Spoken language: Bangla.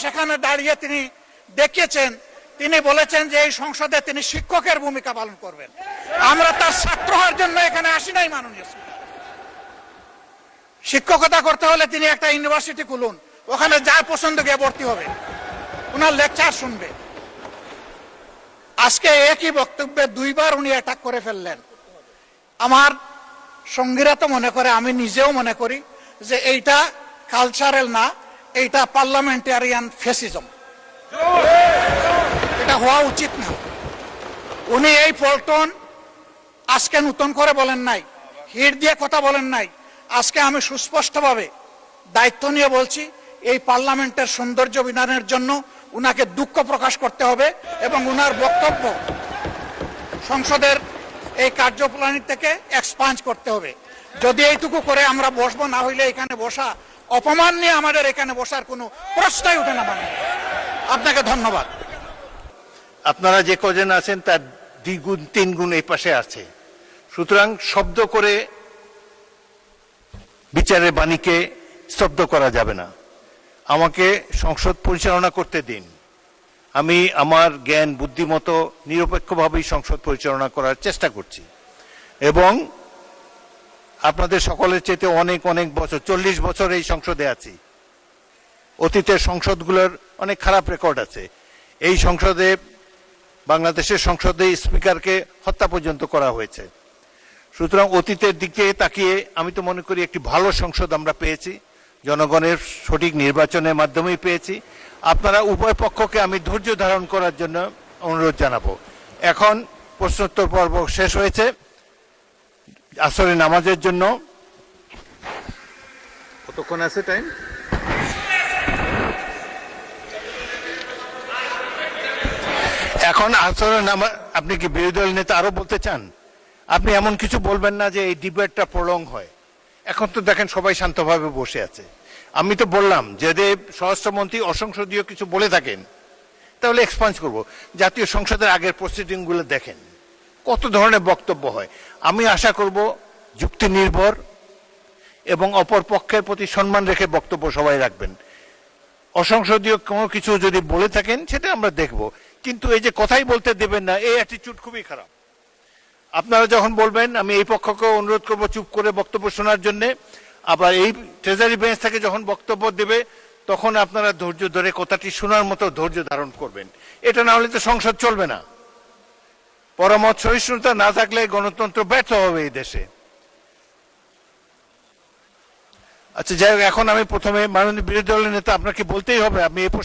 সেখানে দাঁড়িয়ে তিনি দেখিয়েছেন, তিনি বলেছেন যে এই সংসদে তিনি শিক্ষকের ভূমিকা পালন করবেন। আমরা তার ছাত্র হওয়ার জন্য এখানে আসি নাই। মাননীয় স্পিকার, শিক্ষকতা করতে হলে তিনি একটা ইউনিভার্সিটি খুলুন, ওখানে যার পছন্দ গিয়ে ভর্তি হবে, ওনার লেকচার শুনবে। আজকে একই বক্তব্যে দুইবার উনি অ্যাটাক করে ফেললেন। আমার সঙ্গীরা তো মনে করে, আমি নিজেও মনে করি যে এইটা কালচারাল না, এইটা পার্লামেন্টারিয়ান ফ্যাসিজম। এটা হওয়া উচিত না। উনি এই পল্টন আজকে নতুন করে বলেন নাই, হিট দিয়ে কথা বলেন নাই। আজকে আমি সুস্পষ্টভাবে দায়িত্ব নিয়ে বলছি, এই পার্লামেন্টের সৌন্দর্য বিধানের জন্য উনাকে দুঃখ প্রকাশ করতে হবে এবং উনার বক্তব্য সংসদের এই কার্যপ্রণালী থেকে এক্সপাঞ্জ করতে হবে। যদি এইটুকু করে আমরা বসবো, না হইলে এখানে বসা অপমান নিয়ে আমাদের এখানে বসার কোনো প্রশ্নই উঠে না। মানে আপনাকে ধন্যবাদ। আপনারা যে কজন আছেন তার দ্বিগুণ তিনগুণ এই পাশে আছে, সুতরাং শব্দ করে বিচারের বাণীকে স্তব্ধ করা যাবে না। আমাকে সংসদ পরিচালনা করতে দিন। আমি আমার জ্ঞান বুদ্ধিমতো নিরপেক্ষভাবেই সংসদ পরিচালনা করার চেষ্টা করছি এবং আপনাদের সকলের চেয়ে অনেক অনেক বছর, 40 বছর এই সংসদে আছি। অতীতের সংসদগুলোর অনেক খারাপ রেকর্ড আছে। এই সংসদে, বাংলাদেশের সংসদে স্পিকারকে হত্যা পর্যন্ত করা হয়েছে। সুতরাং অতীতের দিকে তাকিয়ে আমি তো মনে করি একটি ভালো সংসদ আমরা পেয়েছি, জনগণের সঠিক নির্বাচনের মাধ্যমেই পেয়েছি। আপনারা উভয় পক্ষকে আমি ধৈর্য ধারণ করার জন্য অনুরোধ জানাবো। এখন প্রশ্নোত্তর পর্ব শেষ হয়েছে। আসরে নামাজের জন্য কতক্ষণ আছে টাইম? এখন আসরে নামাজ। আপনি কি বিরোধী দল নেতা আরো বলতে চান? আপনি এমন কিছু বলবেন না যে এই ডিবেটটা প্রলং হয়। এখন তো দেখেন সবাই শান্তভাবে বসে আছে। আমি তো বললাম যদি স্বরাষ্ট্রমন্ত্রী অসংসদীয় কিছু বলে থাকেন তাহলে এক্সপান্স করব। জাতীয় সংসদের আগের প্রসিডিংগুলো দেখেন, কত ধরনের বক্তব্য হয়। আমি আশা করব যুক্তি নির্ভর এবং অপর পক্ষের প্রতি সম্মান রেখে বক্তব্য সবাই রাখবেন। অসংসদীয় কোনো কিছু যদি বলে থাকেন সেটা আমরা দেখব, কিন্তু এই যে কথাই বলতে দেবেন না, এই অ্যাটিটিউড খুবই খারাপ। আপনারা যখন বলবেন আমি এই পক্ষকে অনুরোধ করব চুপ করে বক্তব্য শোনার জন্য, আবার এই ট্রেজারি বেঞ্চ থেকে যখন বক্তব্য দেবে তখন আপনারা ধৈর্য ধরে কথাটি শোনার মতো ধৈর্য ধারণ করবেন। এটা না হলে তো সংসদ চলবে না। পরমত সহিষ্ণুতা না থাকলে গণতন্ত্র ব্যর্থ হবে এই দেশে। আচ্ছা যাই হোক, এখন আমি প্রথমে মাননীয় বিরোধী দলের নেতা, আপনাকে বলতেই হবে, আমি এই